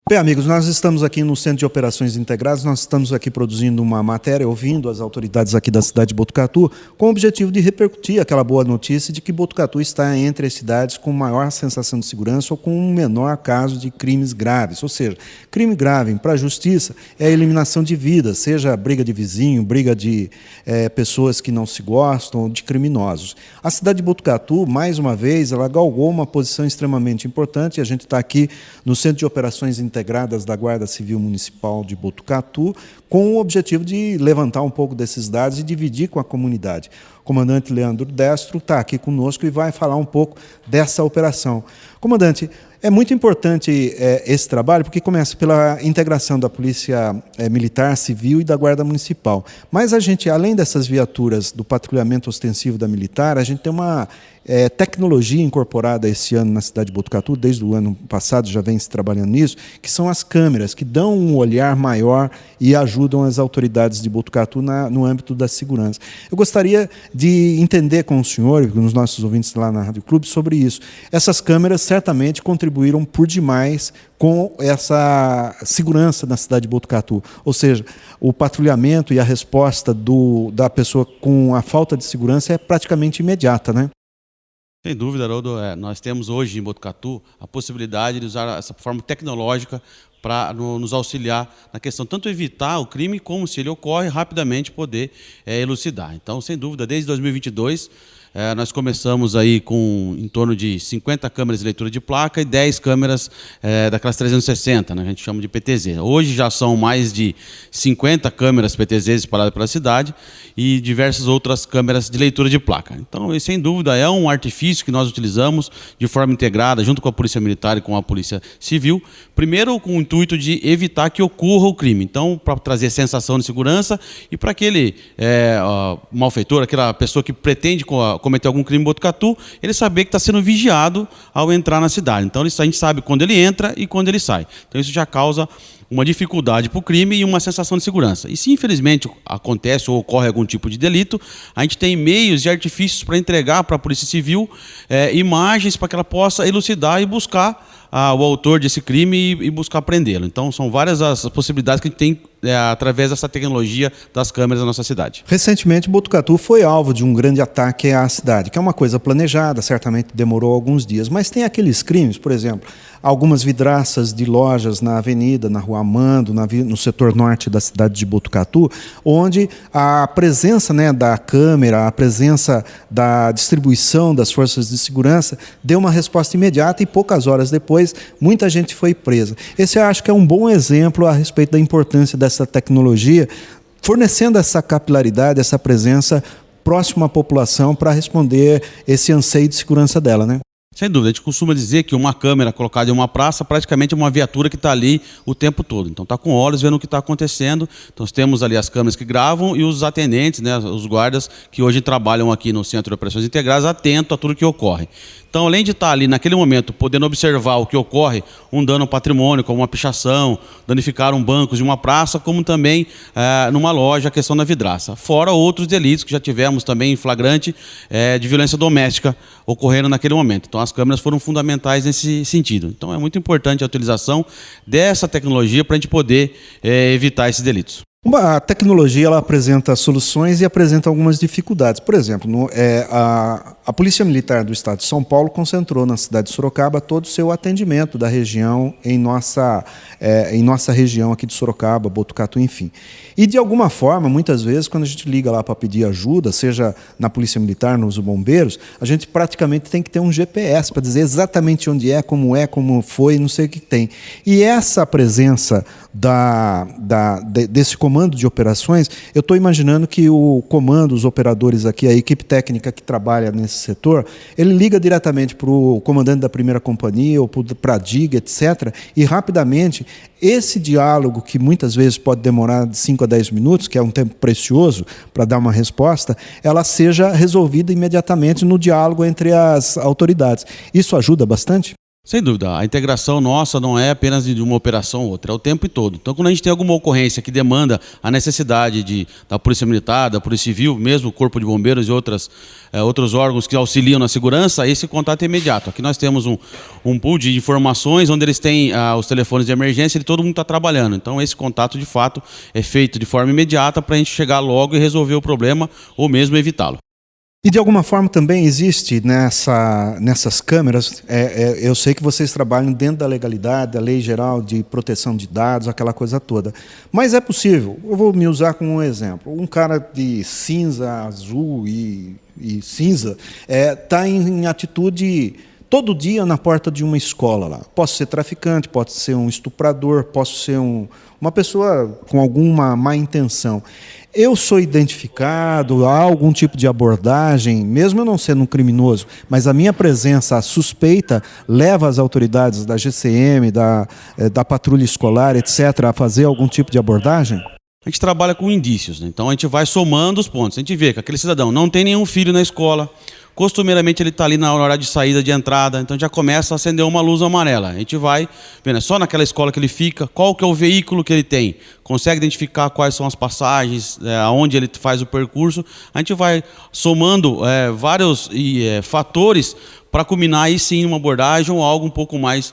Bem, amigos, nós estamos aqui no Centro de Operações Integradas, nós estamos aqui produzindo uma matéria, ouvindo as autoridades aqui da cidade de Botucatu, com o objetivo de repercutir aquela boa notícia de que Botucatu está entre as cidades com maior sensação de segurança ou com um menor caso de crimes graves. Ou seja, crime grave para a justiça é a eliminação de vidas, seja briga de vizinho, briga de pessoas que não se gostam, de criminosos. A cidade de Botucatu, mais uma vez, ela galgou uma posição extremamente importante. A gente está aqui no Centro de Operações Integradas da Guarda Civil Municipal de Botucatu, com o objetivo de levantar um pouco desses dados e dividir com a comunidade. O comandante Leandro Destro está aqui conosco e vai falar um pouco dessa operação. Comandante, é muito importante esse trabalho, porque começa pela integração da Polícia Militar, Civil e da Guarda Municipal. Mas a gente, além dessas viaturas do patrulhamento ostensivo da Militar, a gente tem uma tecnologia incorporada esse ano na cidade de Botucatu, desde o ano passado já vem se trabalhando nisso, que são as câmeras, que dão um olhar maior e ajudam as autoridades de Botucatu no âmbito da segurança. Eu gostaria de entender com o senhor e com os nossos ouvintes lá na Rádio Clube sobre isso. Essas câmeras certamente contribuíram por demais com essa segurança na cidade de Botucatu, ou seja, o patrulhamento e a resposta da pessoa com a falta de segurança é praticamente imediata, né? Sem dúvida, Haroldo, nós temos hoje em Botucatu a possibilidade de usar essa forma tecnológica para nos auxiliar na questão, tanto evitar o crime, como se ele ocorre, rapidamente poder elucidar. Então, sem dúvida, desde 2022, nós começamos aí com em torno de 50 câmeras de leitura de placa e 10 câmeras daquelas 360, né, a gente chama de PTZ. Hoje já são mais de 50 câmeras PTZ espalhadas pela cidade e diversas outras câmeras de leitura de placa. Então, sem dúvida, é um artifício que nós utilizamos de forma integrada, junto com a Polícia Militar e com a Polícia Civil, primeiro com o intuito de evitar que ocorra o crime. Então, para trazer sensação de segurança e para aquele malfeitor, aquela pessoa que pretende cometer algum crime em Botucatu, ele saber que está sendo vigiado ao entrar na cidade. Então, a gente sabe quando ele entra e quando ele sai. Então, isso já causa uma dificuldade para o crime e uma sensação de segurança. E se, infelizmente, acontece ou ocorre algum tipo de delito, a gente tem meios e artifícios para entregar para a Polícia Civil imagens para que ela possa elucidar e buscar o autor desse crime e buscar prendê-lo. Então, são várias as possibilidades que a gente tem através dessa tecnologia das câmeras da nossa cidade. Recentemente, Botucatu foi alvo de um grande ataque à cidade, que é uma coisa planejada, certamente demorou alguns dias, mas tem aqueles crimes, por exemplo, algumas vidraças de lojas na avenida, na Rua Amando, no setor norte da cidade de Botucatu, onde a presença da câmera, a presença da distribuição das forças de segurança deu uma resposta imediata e poucas horas depois muita gente foi presa. Esse eu acho que é um bom exemplo a respeito da importância dessa tecnologia, fornecendo essa capilaridade, essa presença próxima à população para responder esse anseio de segurança dela, né? Sem dúvida, a gente costuma dizer que uma câmera colocada em uma praça praticamente é uma viatura que está ali o tempo todo. Então está com olhos vendo o que está acontecendo. Então nós temos ali as câmeras que gravam e os atendentes, né, os guardas que hoje trabalham aqui no Centro de Operações Integradas, atentos a tudo que ocorre. Então, além de estar ali naquele momento podendo observar o que ocorre, um dano ao patrimônio, como uma pichação, danificar um banco de uma praça, como também numa loja, a questão da vidraça. Fora outros delitos que já tivemos também em flagrante de violência doméstica ocorrendo naquele momento. Então, as câmeras foram fundamentais nesse sentido. Então, é muito importante a utilização dessa tecnologia para a gente poder evitar esses delitos. A tecnologia ela apresenta soluções e apresenta algumas dificuldades. Por exemplo, a Polícia Militar do Estado de São Paulo concentrou na cidade de Sorocaba todo o seu atendimento da região em nossa região aqui de Sorocaba, Botucatu, enfim. E, de alguma forma, muitas vezes, quando a gente liga lá para pedir ajuda, seja na Polícia Militar, nos bombeiros, a gente praticamente tem que ter um GPS para dizer exatamente onde como foi, não sei o que tem. E essa presença desse comando de operações, eu estou imaginando que o comando, os operadores aqui, a equipe técnica que trabalha nesse setor, ele liga diretamente para o comandante da primeira companhia ou para a DIG, etc., e rapidamente esse diálogo, que muitas vezes pode demorar de 5 a 10 minutos, que é um tempo precioso para dar uma resposta, ela seja resolvida imediatamente no diálogo entre as autoridades. Isso ajuda bastante? Sem dúvida, a integração nossa não é apenas de uma operação ou outra, é o tempo todo. Então, quando a gente tem alguma ocorrência que demanda a necessidade da Polícia Militar, da Polícia Civil, mesmo o Corpo de Bombeiros e outros órgãos que auxiliam na segurança, esse contato é imediato. Aqui nós temos um pool de informações onde eles têm os telefones de emergência e todo mundo está trabalhando. Então, esse contato, de fato, é feito de forma imediata para a gente chegar logo e resolver o problema ou mesmo evitá-lo. E de alguma forma também existe nessas câmeras, eu sei que vocês trabalham dentro da legalidade, da lei geral de proteção de dados, aquela coisa toda. Mas é possível, eu vou me usar como um exemplo, um cara de cinza, azul e cinza está em atitude todo dia na porta de uma escola lá. Posso ser traficante, posso ser um estuprador, posso ser uma pessoa com alguma má intenção. Eu sou identificado, há algum tipo de abordagem, mesmo eu não sendo um criminoso, mas a minha presença, a suspeita, leva as autoridades da GCM, da patrulha escolar, etc., a fazer algum tipo de abordagem? A gente trabalha com indícios, né? Então a gente vai somando os pontos. A gente vê que aquele cidadão não tem nenhum filho na escola, costumeiramente ele está ali na hora de saída, de entrada, então já começa a acender uma luz amarela. A gente vai vendo, só naquela escola que ele fica, qual que é o veículo que ele tem, consegue identificar quais são as passagens, aonde ele faz o percurso. A gente vai somando vários fatores para culminar aí sim uma abordagem ou algo um pouco mais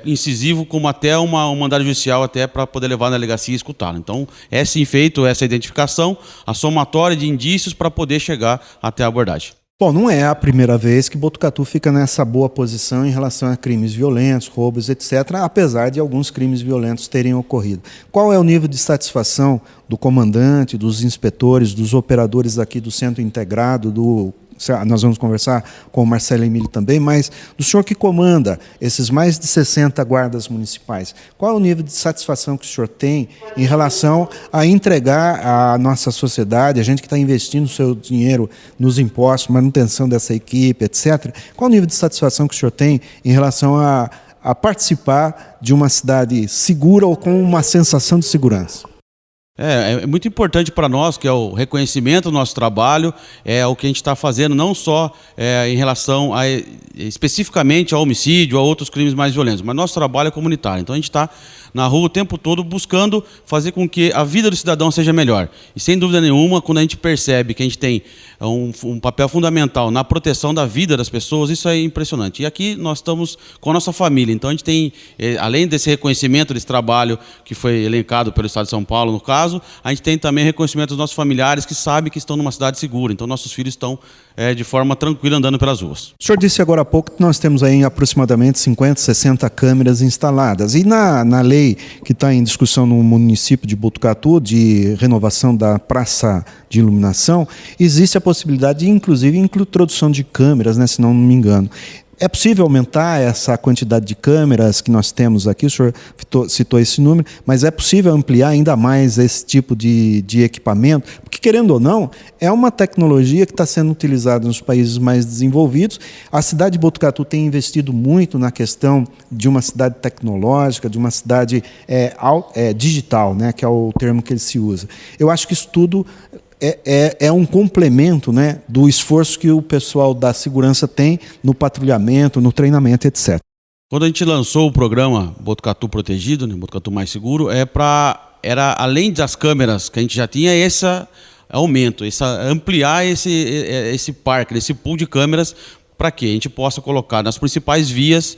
incisivo, como até um mandado judicial até para poder levar na delegacia e escutá-lo. Então é sim feito essa identificação, a somatória de indícios para poder chegar até a abordagem. Bom, não é a primeira vez que Botucatu fica nessa boa posição em relação a crimes violentos, roubos, etc., apesar de alguns crimes violentos terem ocorrido. Qual é o nível de satisfação do comandante, dos inspetores, dos operadores aqui do Centro Integrado, nós vamos conversar com o Marcelo Emílio também, mas do senhor que comanda esses mais de 60 guardas municipais, qual é o nível de satisfação que o senhor tem em relação a entregar à nossa sociedade, a gente que está investindo o seu dinheiro nos impostos, manutenção dessa equipe, etc., qual é o nível de satisfação que o senhor tem em relação a participar de uma cidade segura ou com uma sensação de segurança? É muito importante para nós, que é o reconhecimento do nosso trabalho, é o que a gente está fazendo, não só em relação especificamente ao homicídio, a outros crimes mais violentos, mas nosso trabalho é comunitário. Então a gente está na rua o tempo todo buscando fazer com que a vida do cidadão seja melhor. E sem dúvida nenhuma, quando a gente percebe que a gente tem um papel fundamental na proteção da vida das pessoas, isso é impressionante. E aqui nós estamos com a nossa família, então a gente tem, além desse reconhecimento desse trabalho que foi elencado pelo Estado de São Paulo, no caso, a gente tem também reconhecimento dos nossos familiares que sabem que estão numa cidade segura, então nossos filhos estão de forma tranquila andando pelas ruas. O senhor disse agora há pouco que nós temos aí aproximadamente 50, 60 câmeras instaladas. E na lei que está em discussão no município de Botucatu, de renovação da praça de iluminação, existe a possibilidade de, inclusive, introdução de câmeras, né, se não me engano. É possível aumentar essa quantidade de câmeras que nós temos aqui? O senhor citou esse número, mas é possível ampliar ainda mais esse tipo de equipamento? Porque, querendo ou não, é uma tecnologia que está sendo utilizada nos países mais desenvolvidos. A cidade de Botucatu tem investido muito na questão de uma cidade tecnológica, de uma cidade digital, né, que é o termo que ele se usa. Eu acho que isso tudo é um complemento, né, do esforço que o pessoal da segurança tem no patrulhamento, no treinamento, etc. Quando a gente lançou o programa Botucatu Protegido, né, Botucatu Mais Seguro, era além das câmeras que a gente já tinha, esse aumento, ampliar esse parque, esse pool de câmeras, para que a gente possa colocar nas principais vias,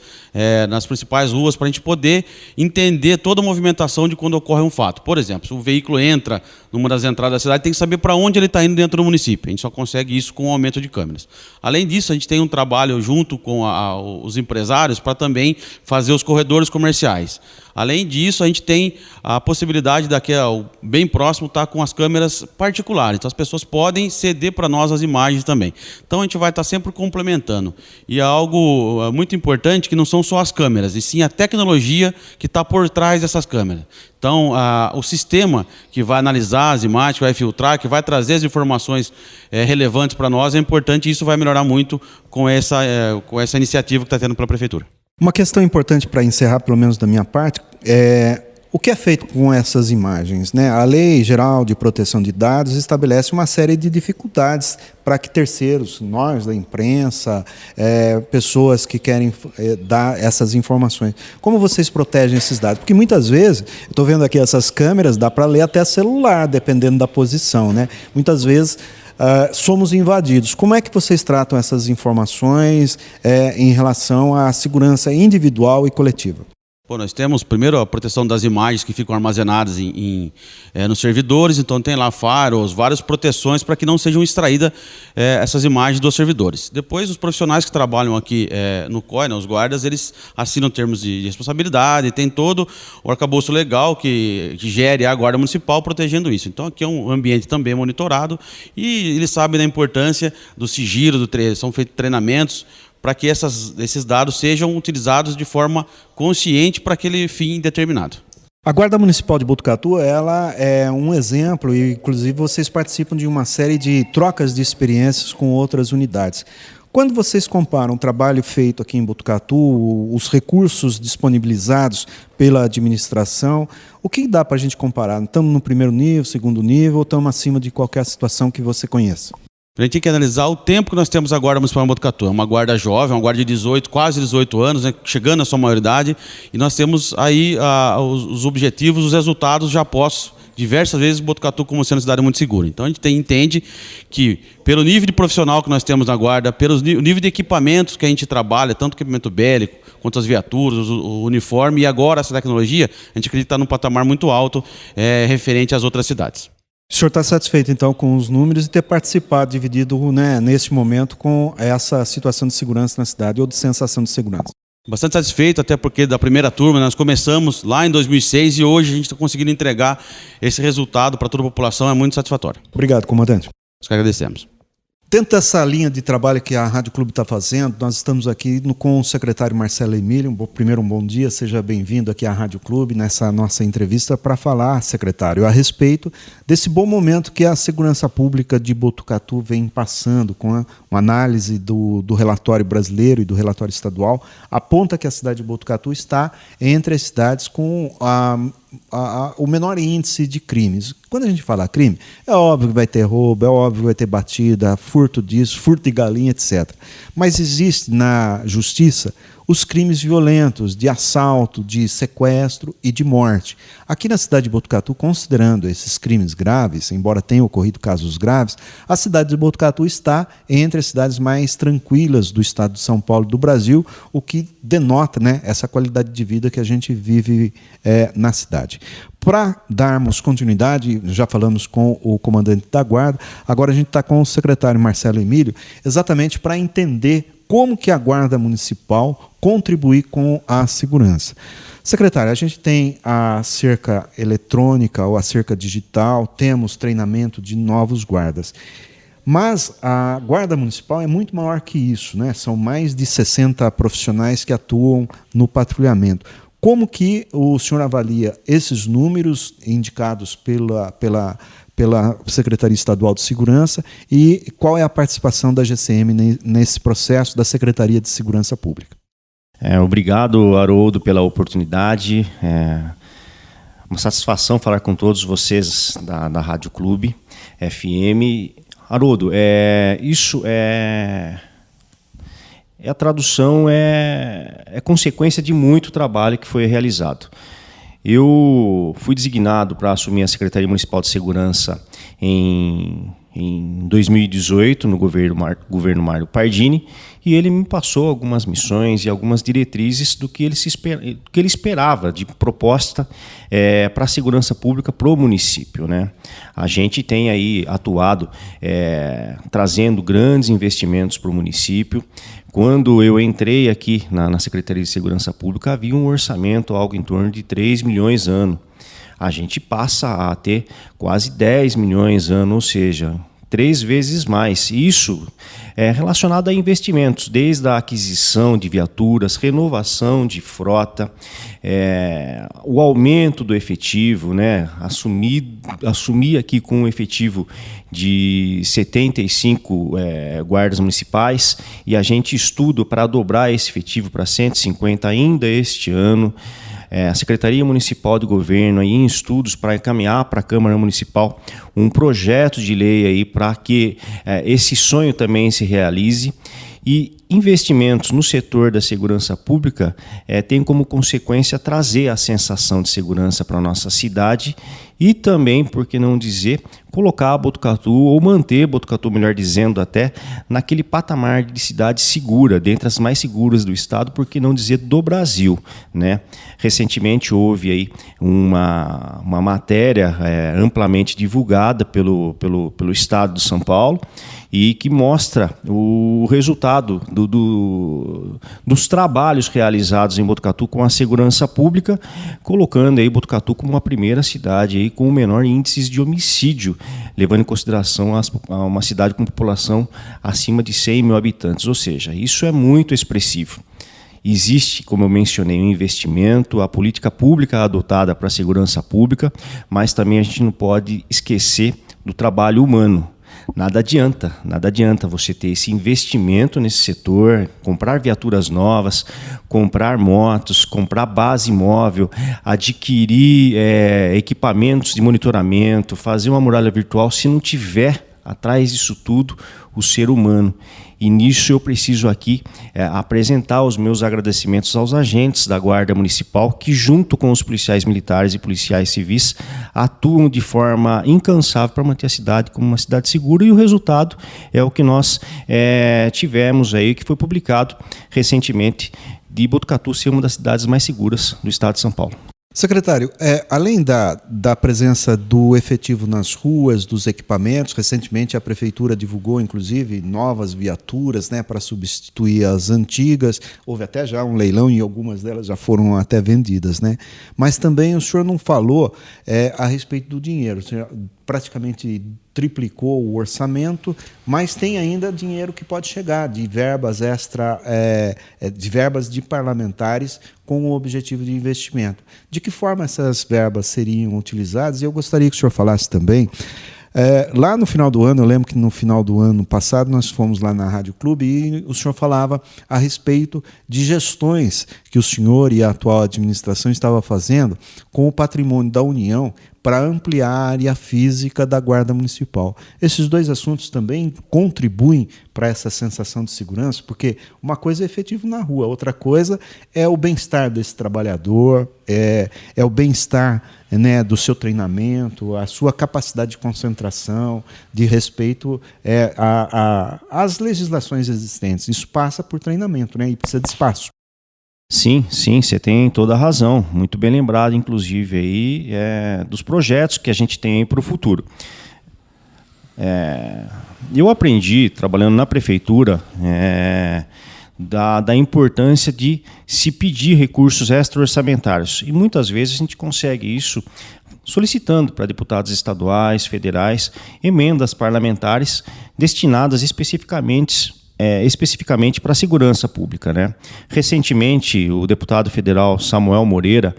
nas principais ruas, para a gente poder entender toda a movimentação de quando ocorre um fato. Por exemplo, se o veículo entra numa das entradas da cidade, tem que saber para onde ele está indo dentro do município. A gente só consegue isso com o aumento de câmeras. Além disso, a gente tem um trabalho junto com os empresários para também fazer os corredores comerciais. Além disso, a gente tem a possibilidade daqui bem próximo estar com as câmeras particulares. Então as pessoas podem ceder para nós as imagens também. Então a gente vai estar sempre complementando. E é algo muito importante que não são só as câmeras, e sim a tecnologia que está por trás dessas câmeras. Então, o sistema que vai analisar as imagens, que vai filtrar, que vai trazer as informações relevantes para nós, é importante, e isso vai melhorar muito com essa iniciativa que está tendo pela Prefeitura. Uma questão importante para encerrar, pelo menos da minha parte, O que é feito com essas imagens, né? A Lei Geral de Proteção de Dados estabelece uma série de dificuldades para que terceiros, nós da imprensa, pessoas que querem dar essas informações. Como vocês protegem esses dados? Porque muitas vezes, estou vendo aqui essas câmeras, dá para ler até celular, dependendo da posição, né? Muitas vezes somos invadidos. Como é que vocês tratam essas informações em relação à segurança individual e coletiva? Bom, nós temos primeiro a proteção das imagens que ficam armazenadas nos servidores, então tem lá firewalls, várias proteções para que não sejam extraídas essas imagens dos servidores. Depois, os profissionais que trabalham aqui no COI, né, os guardas, eles assinam termos de responsabilidade, tem todo o arcabouço legal que gere a Guarda Municipal protegendo isso. Então aqui é um ambiente também monitorado e eles sabem da importância do sigilo, são feitos treinamentos para que esses dados sejam utilizados de forma consciente para aquele fim determinado. A Guarda Municipal de Botucatu, ela é um exemplo, e inclusive vocês participam de uma série de trocas de experiências com outras unidades. Quando vocês comparam o trabalho feito aqui em Botucatu, os recursos disponibilizados pela administração, o que dá para a gente comparar? Estamos no primeiro nível, segundo nível, ou estamos acima de qualquer situação que você conheça? A gente tem que analisar o tempo que nós temos a Guarda Municipal em Botucatu. É uma guarda jovem, uma guarda de 18, quase 18 anos, né, chegando à sua maioridade, e nós temos aí os objetivos, os resultados já postos diversas vezes Botucatu como sendo uma cidade muito segura. Então a gente entende que, pelo nível de profissional que nós temos na guarda, pelo nível de equipamentos que a gente trabalha, tanto o equipamento bélico, quanto as viaturas, o uniforme, e agora essa tecnologia, a gente acredita que está num patamar muito alto referente às outras cidades. O senhor está satisfeito, então, com os números e ter participado, dividido, né, neste momento, com essa situação de segurança na cidade ou de sensação de segurança? Bastante satisfeito, até porque da primeira turma nós começamos lá em 2006 e hoje a gente está conseguindo entregar esse resultado para toda a população, é muito satisfatório. Obrigado, comandante. Nós que agradecemos. Dentro dessa linha de trabalho que a Rádio Clube está fazendo, nós estamos aqui com o secretário Marcelo Emílio. Primeiro, um bom dia, seja bem-vindo aqui à Rádio Clube, nessa nossa entrevista, para falar, secretário, a respeito desse bom momento que a segurança pública de Botucatu vem passando, com uma análise do relatório brasileiro e do relatório estadual, aponta que a cidade de Botucatu está entre as cidades com o menor índice de crimes. Quando a gente fala crime, é óbvio que vai ter roubo, é óbvio que vai ter batida, furto disso, furto de galinha, etc. Mas existe na justiça os crimes violentos de assalto, de sequestro e de morte. Aqui na cidade de Botucatu, considerando esses crimes graves, embora tenham ocorrido casos graves, a cidade de Botucatu está entre as cidades mais tranquilas do estado de São Paulo e do Brasil, o que denota, né, essa qualidade de vida que a gente vive na cidade. Para darmos continuidade, já falamos com o comandante da Guarda, agora a gente está com o secretário Marcelo Emílio, exatamente para entender como que a Guarda Municipal contribui com a segurança. Secretário, a gente tem a cerca eletrônica ou a cerca digital, temos treinamento de novos guardas. Mas a Guarda Municipal é muito maior que isso, né? São mais de 60 profissionais que atuam no patrulhamento. Como que o senhor avalia esses números indicados pela Secretaria Estadual de Segurança e qual é a participação da GCM nesse processo da Secretaria de Segurança Pública? Obrigado, Haroldo, pela oportunidade. Uma satisfação falar com todos vocês da Rádio Clube FM. Haroldo, a tradução é consequência de muito trabalho que foi realizado. Eu fui designado para assumir a Secretaria Municipal de Segurança em 2018, no governo Mário Pardini, e ele me passou algumas missões e algumas diretrizes do que ele esperava de proposta para a segurança pública para o município, né? A gente tem aí atuado trazendo grandes investimentos para o município. Quando eu entrei aqui na Secretaria de Segurança Pública, havia um orçamento algo em torno de 3 milhões ano. A gente passa a ter quase 10 milhões ano, ou seja, 3 vezes mais. Isso é relacionado a investimentos, desde a aquisição de viaturas, renovação de frota, o aumento do efetivo, né? Assumir aqui com um efetivo de 75 guardas municipais, e a gente estuda para dobrar esse efetivo para 150 ainda este ano. a Secretaria Municipal de Governo aí em estudos para encaminhar para a Câmara Municipal um projeto de lei aí para que esse sonho também se realize. E investimentos no setor da segurança pública tem como consequência trazer a sensação de segurança para a nossa cidade e também, por que não dizer, colocar a Botucatu, ou manter Botucatu, melhor dizendo até, naquele patamar de cidade segura, dentre as mais seguras do estado, por que não dizer do Brasil, né? Recentemente houve aí uma matéria amplamente divulgada pelo estado de São Paulo, e que mostra o resultado dos trabalhos realizados em Botucatu com a segurança pública, colocando aí Botucatu como a primeira cidade aí com o menor índice de homicídio, levando em consideração uma cidade com população acima de 100 mil habitantes, ou seja, isso é muito expressivo. Existe, como eu mencionei, um investimento, a política pública adotada para a segurança pública, mas também a gente não pode esquecer do trabalho humano. Nada adianta você ter esse investimento nesse setor, comprar viaturas novas, comprar motos, comprar base móvel, adquirir equipamentos de monitoramento, fazer uma muralha virtual, se não tiver atrás disso tudo o ser humano. E nisso eu preciso aqui apresentar os meus agradecimentos aos agentes da Guarda Municipal que, junto com os policiais militares e policiais civis, atuam de forma incansável para manter a cidade como uma cidade segura, e o resultado é o que nós tivemos aí, que foi publicado recentemente, de Botucatu ser uma das cidades mais seguras do estado de São Paulo. Secretário, além da presença do efetivo nas ruas, dos equipamentos, recentemente a Prefeitura divulgou, inclusive, novas viaturas, né, para substituir as antigas. Houve até já um leilão e algumas delas já foram até vendidas, né? Mas também o senhor não falou a respeito do dinheiro. O senhor praticamente triplicou o orçamento, mas tem ainda dinheiro que pode chegar de verbas de verbas de parlamentares com o objetivo de investimento. De que forma essas verbas seriam utilizadas? E eu gostaria que o senhor falasse também. Lá no final do ano, eu lembro que no final do ano passado nós fomos lá na Rádio Clube e o senhor falava a respeito de gestões que o senhor e a atual administração estavam fazendo com o patrimônio da União para ampliar a área física da Guarda Municipal. Esses dois assuntos também contribuem para essa sensação de segurança, porque uma coisa é efetivo na rua, outra coisa é o bem-estar desse trabalhador, é o bem-estar, né, do seu treinamento, a sua capacidade de concentração, de respeito às legislações existentes. Isso passa por treinamento, né, e precisa de espaço. Sim, você tem toda a razão. Muito bem lembrado, inclusive, aí, dos projetos que a gente tem para o futuro. Eu aprendi, trabalhando na prefeitura, da importância de se pedir recursos extra-orçamentários. E muitas vezes a gente consegue isso solicitando para deputados estaduais, federais, emendas parlamentares destinadas especificamente para a segurança pública, né? Recentemente, o deputado federal Samuel Moreira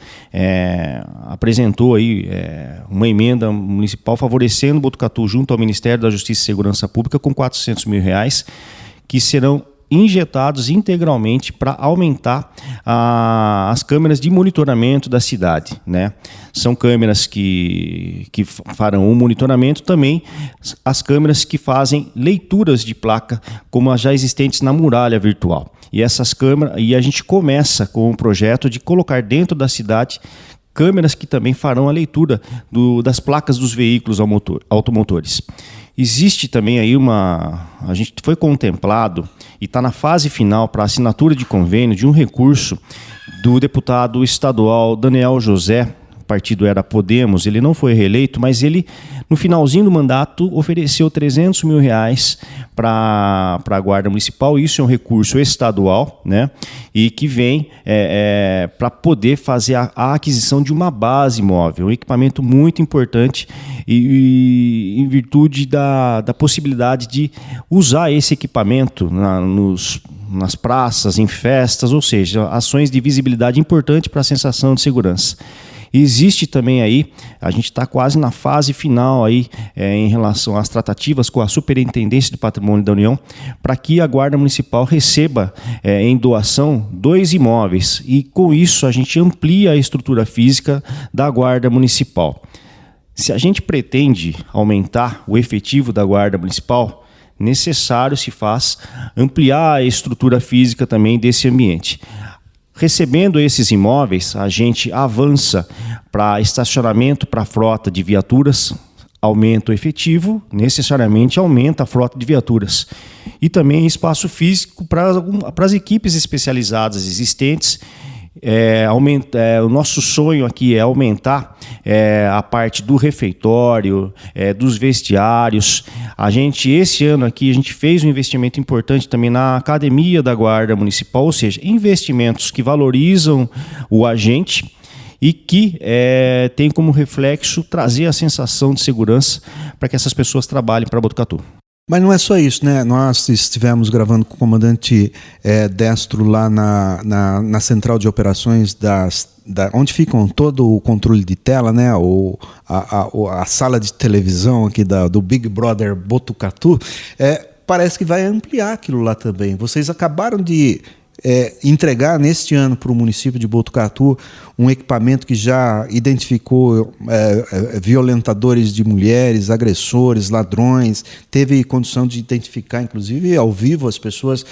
apresentou aí, uma emenda municipal favorecendo Botucatu junto ao Ministério da Justiça e Segurança Pública com R$400 mil, que serão injetados integralmente para aumentar as câmeras de monitoramento da cidade, né? São câmeras que farão o monitoramento, também as câmeras que fazem leituras de placa, como as já existentes na muralha virtual. E essas câmeras, e a gente começa com o projeto de colocar dentro da cidade câmeras que também farão a leitura das placas dos veículos automotores. Existe também aí a gente foi contemplado e está na fase final para assinatura de convênio de um recurso do deputado estadual Daniel José, o partido era Podemos, ele não foi reeleito, mas ele, no finalzinho do mandato, ofereceu R$300 mil para a Guarda Municipal. Isso é um recurso estadual, né? E que vem para poder fazer a aquisição de uma base móvel, um equipamento muito importante, e em virtude da possibilidade de usar esse equipamento nas praças, em festas, ou seja, ações de visibilidade importante para a sensação de segurança. Existe também aí, a gente está quase na fase final aí, em relação às tratativas com a Superintendência de Patrimônio da União, para que a Guarda Municipal receba em doação 2 imóveis, e com isso a gente amplia a estrutura física da Guarda Municipal. Se a gente pretende aumentar o efetivo da Guarda Municipal, necessário se faz ampliar a estrutura física também desse ambiente. Recebendo esses imóveis, a gente avança para estacionamento para a frota de viaturas, aumenta o efetivo, necessariamente aumenta a frota de viaturas. E também espaço físico para as equipes especializadas existentes. O nosso sonho aqui é aumentar a parte do refeitório, dos vestiários. Esse ano aqui, a gente fez um investimento importante também na academia da Guarda Municipal, ou seja, investimentos que valorizam o agente e que tem como reflexo trazer a sensação de segurança para que essas pessoas trabalhem para Botucatu. Mas não é só isso, né? Nós estivemos gravando com o comandante Destro lá na central de operações onde ficam todo o controle de tela, né? A sala de televisão aqui do Big Brother Botucatu. Parece que vai ampliar aquilo lá também. Vocês acabaram de entregar neste ano para o município de Botucatu um equipamento que já identificou violentadores de mulheres, agressores, ladrões, teve condição de identificar, inclusive, ao vivo as pessoas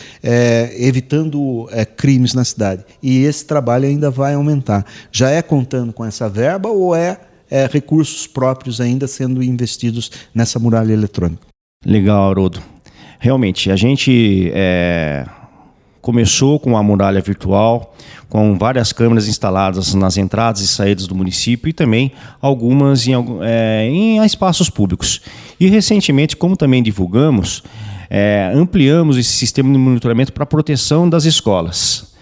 evitando crimes na cidade. E esse trabalho ainda vai aumentar. Já é contando com essa verba ou recursos próprios ainda sendo investidos nessa muralha eletrônica? Legal, Haroldo. Realmente, a gente começou com a muralha virtual, com várias câmeras instaladas nas entradas e saídas do município e também algumas em espaços públicos. E recentemente, como também divulgamos, ampliamos esse sistema de monitoramento para a proteção das escolas.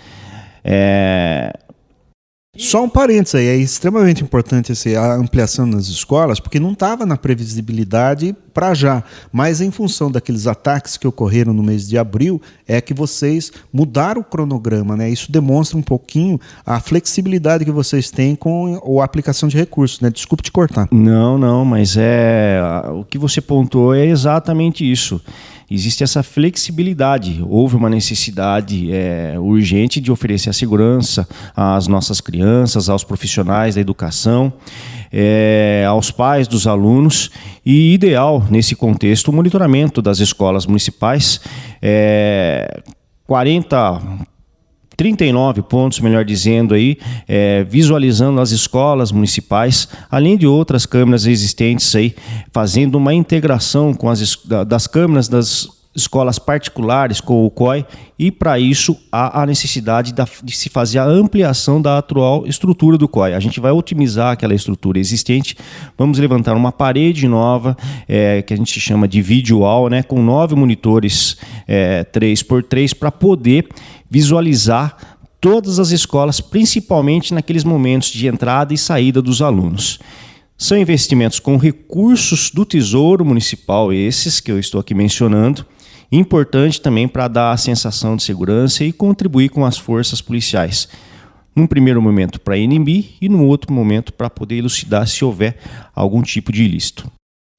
Só um parênteses aí, é extremamente importante a ampliação nas escolas, porque não estava na previsibilidade para já, mas em função daqueles ataques que ocorreram no mês de abril, é que vocês mudaram o cronograma, né? Isso demonstra um pouquinho a flexibilidade que vocês têm com a aplicação de recursos, né? Desculpe te cortar. Não, mas o que você pontuou é exatamente isso. Existe essa flexibilidade. Houve uma necessidade urgente de oferecer a segurança às nossas crianças, aos profissionais da educação, aos pais dos alunos, e ideal, nesse contexto, o monitoramento das escolas municipais. 39 pontos, melhor dizendo, aí, visualizando as escolas municipais, além de outras câmeras existentes, aí, fazendo uma integração com das câmeras das escolas particulares com o COI, e para isso há a necessidade de se fazer a ampliação da atual estrutura do COI. A gente vai otimizar aquela estrutura existente, vamos levantar uma parede nova, que a gente chama de video wall, né, com 9 monitores 3x3, para poder visualizar todas as escolas, principalmente naqueles momentos de entrada e saída dos alunos. São investimentos com recursos do Tesouro Municipal, esses que eu estou aqui mencionando, importante também para dar a sensação de segurança e contribuir com as forças policiais. Num primeiro momento para inibir e num outro momento para poder elucidar se houver algum tipo de ilícito.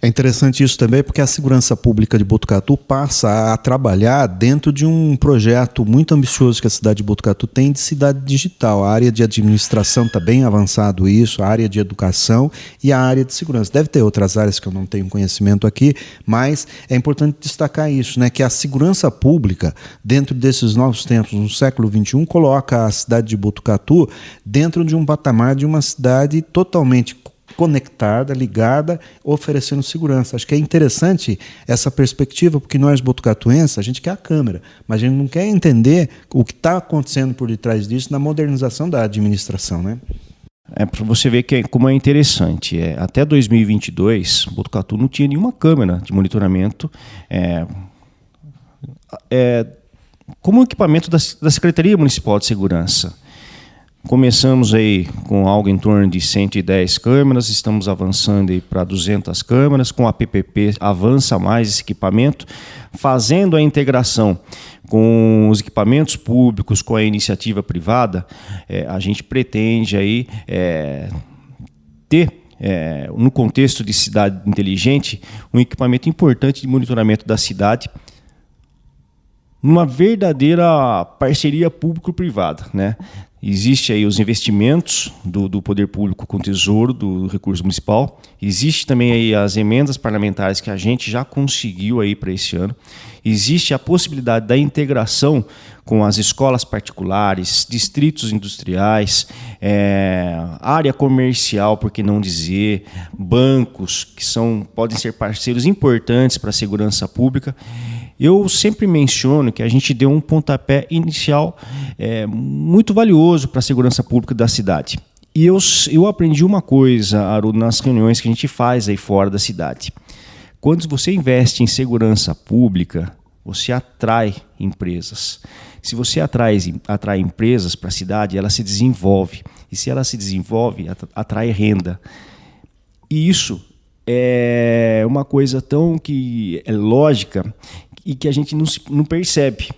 É interessante isso também porque a segurança pública de Botucatu passa a trabalhar dentro de um projeto muito ambicioso que a cidade de Botucatu tem de cidade digital. A área de administração está bem avançado isso, a área de educação e a área de segurança. Deve ter outras áreas que eu não tenho conhecimento aqui, mas é importante destacar isso, né, que a segurança pública, dentro desses novos tempos, no século XXI, coloca a cidade de Botucatu dentro de um patamar de uma cidade totalmente conectada, ligada, oferecendo segurança. Acho que é interessante essa perspectiva, porque nós, botucatuenses, a gente quer a câmera, mas a gente não quer entender o que está acontecendo por detrás disso na modernização da administração, né? Para você ver como é interessante. Até 2022, Botucatu não tinha nenhuma câmera de monitoramento como equipamento da Secretaria Municipal de Segurança. Começamos aí com algo em torno de 110 câmeras, estamos avançando aí para 200 câmeras, com a PPP avança mais esse equipamento, fazendo a integração com os equipamentos públicos, com a iniciativa privada, a gente pretende aí ter, no contexto de cidade inteligente, um equipamento importante de monitoramento da cidade, numa verdadeira parceria público-privada, né? Existe aí os investimentos do poder público com o Tesouro, do recurso municipal. Existe também aí as emendas parlamentares que a gente já conseguiu aí para esse ano. Existe a possibilidade da integração com as escolas particulares, distritos industriais, área comercial, por que não dizer, bancos, que podem ser parceiros importantes para a segurança pública. Eu sempre menciono que a gente deu um pontapé inicial muito valioso para a segurança pública da cidade. E eu aprendi uma coisa, Haroldo, nas reuniões que a gente faz aí fora da cidade. Quando você investe em segurança pública, você atrai empresas. Se você atrai empresas para a cidade, ela se desenvolve. E se ela se desenvolve, atrai renda. E isso é uma coisa tão que é lógica e que a gente não percebe.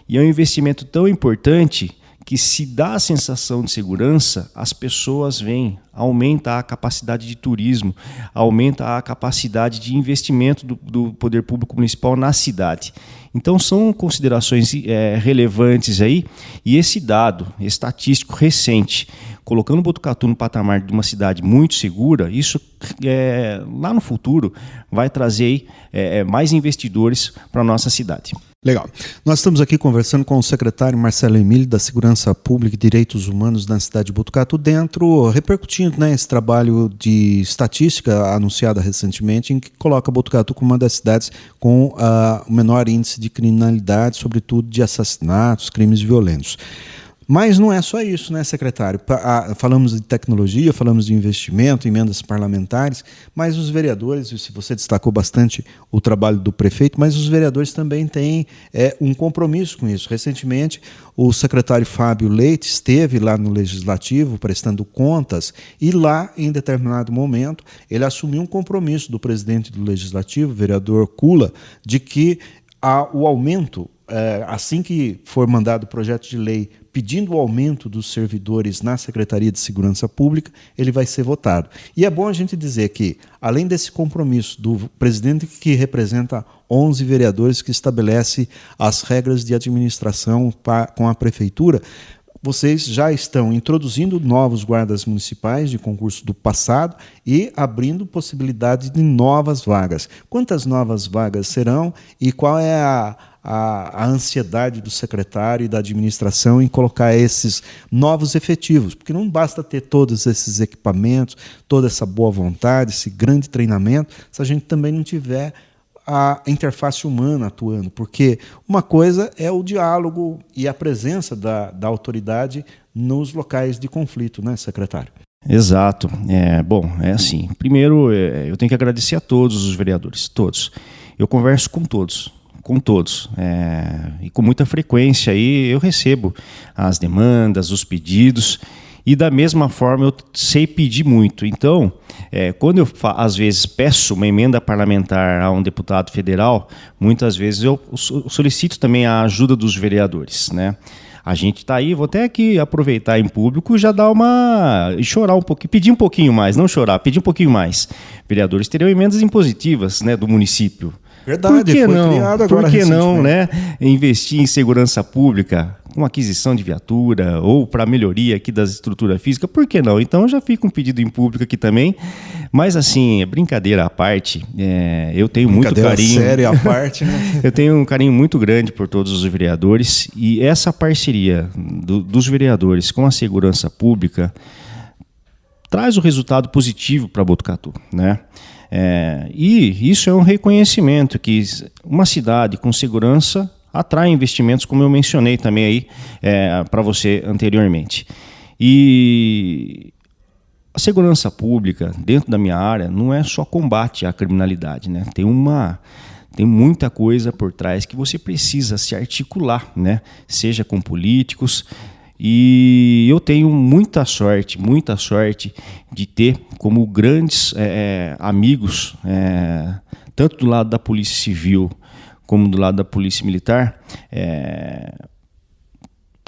E é um investimento tão importante que, se dá a sensação de segurança, as pessoas vêm, aumenta a capacidade de turismo, aumenta a capacidade de investimento do poder público municipal na cidade. Então são considerações relevantes aí, e esse dado estatístico recente, colocando Botucatu no patamar de uma cidade muito segura, isso lá no futuro vai trazer mais investidores para a nossa cidade. Legal. Nós estamos aqui conversando com o secretário Marcelo Emílio, da Segurança Pública e Direitos Humanos na cidade de Botucatu, repercutindo, né, esse trabalho de estatística anunciada recentemente, em que coloca Botucatu como uma das cidades com o menor índice de criminalidade, sobretudo de assassinatos, crimes violentos. Mas não é só isso, né, secretário? Falamos de tecnologia, falamos de investimento, emendas parlamentares, mas os vereadores, se você destacou bastante o trabalho do prefeito, mas os vereadores também têm um compromisso com isso. Recentemente, o secretário Fábio Leite esteve lá no Legislativo prestando contas e lá, em determinado momento, ele assumiu um compromisso do presidente do Legislativo, vereador Kula, de que o aumento, assim que for mandado o projeto de lei pedindo o aumento dos servidores na Secretaria de Segurança Pública, ele vai ser votado. E é bom a gente dizer que, além desse compromisso do presidente, que representa 11 vereadores, que estabelece as regras de administração com a Prefeitura, vocês já estão introduzindo novos guardas municipais de concurso do passado e abrindo possibilidade de novas vagas. Quantas novas vagas serão e qual é a ansiedade do secretário e da administração em colocar esses novos efetivos? Porque não basta ter todos esses equipamentos, toda essa boa vontade, esse grande treinamento, se a gente também não tiver a interface humana atuando, porque uma coisa é o diálogo e a presença da autoridade nos locais de conflito, né, secretário? Exato. Bom, é assim. Primeiro, eu tenho que agradecer a todos os vereadores, todos. Eu converso com todos. E com muita frequência aí eu recebo as demandas, os pedidos, e da mesma forma eu sei pedir muito. Então, quando eu às vezes peço uma emenda parlamentar a um deputado federal, muitas vezes eu solicito também a ajuda dos vereadores, né? A gente está aí, vou até aqui aproveitar em público e já dar chorar um pouquinho, pedir um pouquinho mais, não chorar, pedir um pouquinho mais. Vereadores teriam emendas impositivas, né, do município. Verdade, por que foi não? criado agora Por que recentemente. não, né? Investir em segurança pública, com aquisição de viatura ou para melhoria aqui das estruturas físicas, por que não? Então já fica um pedido em público aqui também. Mas assim, brincadeira à parte, eu tenho muito carinho. Séria à parte, né? Eu tenho um carinho muito grande por todos os vereadores, e essa parceria dos vereadores com a segurança pública traz o resultado positivo para Botucatu, né? E isso é um reconhecimento que uma cidade com segurança atrai investimentos, como eu mencionei também aí para você anteriormente. E a segurança pública, dentro da minha área, não é só combate à criminalidade, né? Tem muita coisa por trás que você precisa se articular, né? Seja com políticos. E eu tenho muita sorte de ter como grandes amigos, tanto do lado da Polícia Civil como do lado da Polícia Militar,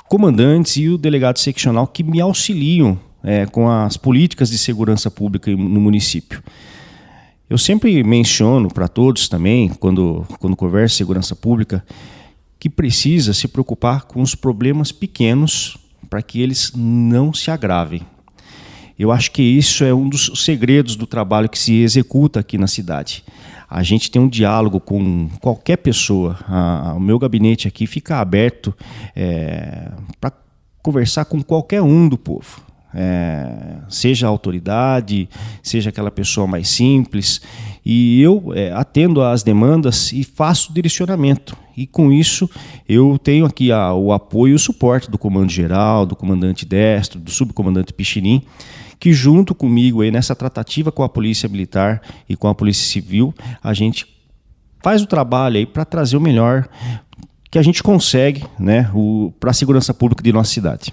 comandantes e o delegado seccional que me auxiliam com as políticas de segurança pública no município. Eu sempre menciono para todos também, quando converso em segurança pública, que precisa se preocupar com os problemas pequenos para que eles não se agravem. Eu acho que isso é um dos segredos do trabalho que se executa aqui na cidade. A gente tem um diálogo com qualquer pessoa. O meu gabinete aqui fica aberto para conversar com qualquer um do povo. Seja a autoridade, seja aquela pessoa mais simples. E eu atendo às demandas e faço direcionamento. E com isso eu tenho aqui o apoio e o suporte do comando-geral, do comandante Destro, do subcomandante Pichirim, que junto comigo aí nessa tratativa com a Polícia Militar e com a Polícia Civil, a gente faz o trabalho aí para trazer o melhor que a gente consegue, né, para a segurança pública de nossa cidade.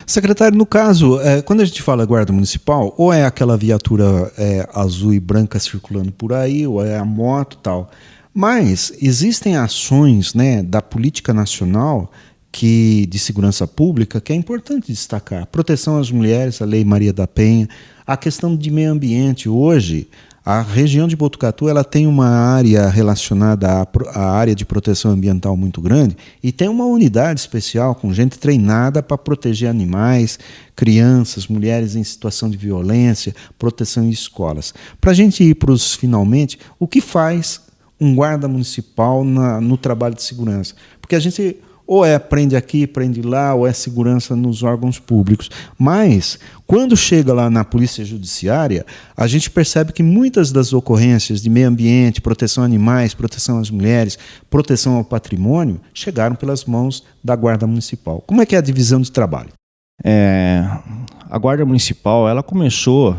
Secretário, no caso, quando a gente fala guarda municipal, ou é aquela viatura azul e branca circulando por aí, ou é a moto e tal. Mas existem ações, né, da política nacional de segurança pública que é importante destacar. Proteção às mulheres, a Lei Maria da Penha, a questão de meio ambiente. Hoje, a região de Botucatu ela tem uma área relacionada à área de proteção ambiental muito grande e tem uma unidade especial com gente treinada para proteger animais, crianças, mulheres em situação de violência, proteção em escolas. Para a gente ir para os finalmente, o que faz um guarda municipal no trabalho de segurança? Porque a gente ou prende aqui, prende lá, ou é segurança nos órgãos públicos. Mas, quando chega lá na Polícia Judiciária, a gente percebe que muitas das ocorrências de meio ambiente, proteção a animais, proteção às mulheres, proteção ao patrimônio, chegaram pelas mãos da Guarda Municipal. Como é que é a divisão de trabalho? A Guarda Municipal ela começou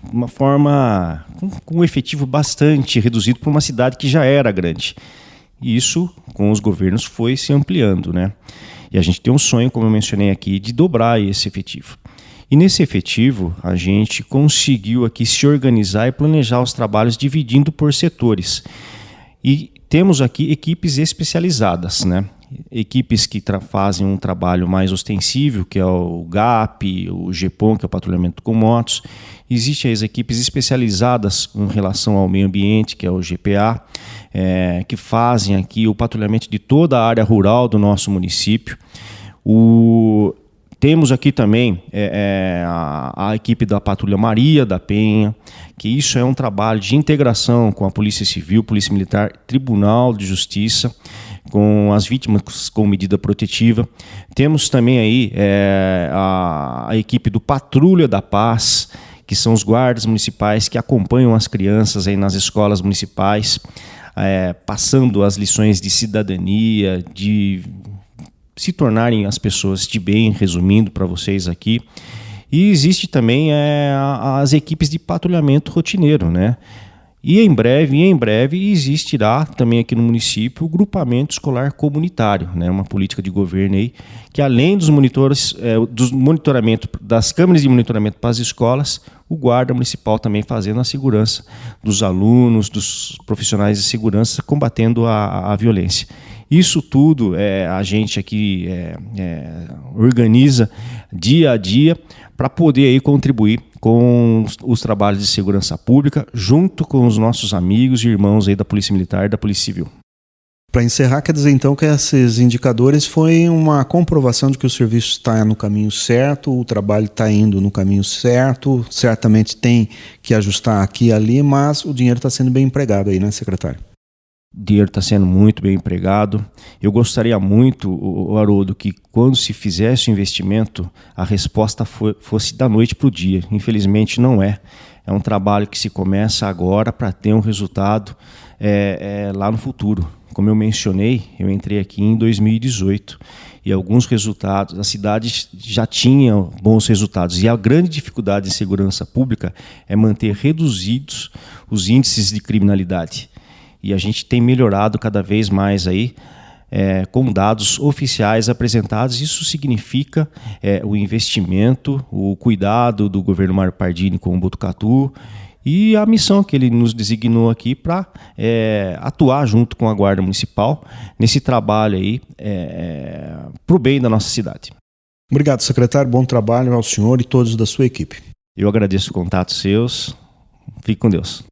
de uma forma com um efetivo bastante reduzido para uma cidade que já era grande. E isso, com os governos, foi se ampliando, né? E a gente tem um sonho, como eu mencionei aqui, de dobrar esse efetivo. E nesse efetivo, a gente conseguiu aqui se organizar e planejar os trabalhos dividindo por setores. E temos aqui equipes especializadas, né? Equipes que fazem um trabalho mais ostensivo, que é o GAP, o GEPOM, que é o patrulhamento com motos. Existem as equipes especializadas em relação ao meio ambiente, que é o GPA, que fazem aqui o patrulhamento de toda a área rural do nosso município. Temos aqui também a equipe da Patrulha Maria da Penha, que isso é um trabalho de integração com a Polícia Civil, Polícia Militar, Tribunal de Justiça, com as vítimas com medida protetiva. Temos também aí a equipe do Patrulha da Paz, que são os guardas municipais que acompanham as crianças aí nas escolas municipais, passando as lições de cidadania, de se tornarem as pessoas de bem, resumindo para vocês aqui. E existe também as equipes de patrulhamento rotineiro, né? E em breve existirá também aqui no município o grupamento escolar comunitário, né? Uma política de governo aí que, além dos monitoramento das câmeras de monitoramento para as escolas, o guarda municipal também fazendo a segurança dos alunos, dos profissionais de segurança, combatendo a violência. Isso tudo a gente aqui organiza dia a dia para poder aí contribuir com os trabalhos de segurança pública, junto com os nossos amigos e irmãos aí da Polícia Militar e da Polícia Civil. Para encerrar, quer dizer então que esses indicadores foi uma comprovação de que o serviço está no caminho certo, o trabalho está indo no caminho certo, certamente tem que ajustar aqui e ali, mas o dinheiro está sendo bem empregado aí, né, secretário? O dinheiro está sendo muito bem empregado. Eu gostaria muito, Haroldo, que quando se fizesse o investimento, a resposta fosse da noite para o dia. Infelizmente não é. É um trabalho que se começa agora para ter um resultado lá no futuro. Como eu mencionei, eu entrei aqui em 2018 e alguns resultados, a cidade já tinha bons resultados. E a grande dificuldade em segurança pública é manter reduzidos os índices de criminalidade. E a gente tem melhorado cada vez mais aí, com dados oficiais apresentados. Isso significa o investimento, o cuidado do governo Mário Pardini com o Botucatu e a missão que ele nos designou aqui para atuar junto com a Guarda Municipal nesse trabalho aí para o bem da nossa cidade. Obrigado, secretário. Bom trabalho ao senhor e todos da sua equipe. Eu agradeço os contatos seus. Fique com Deus.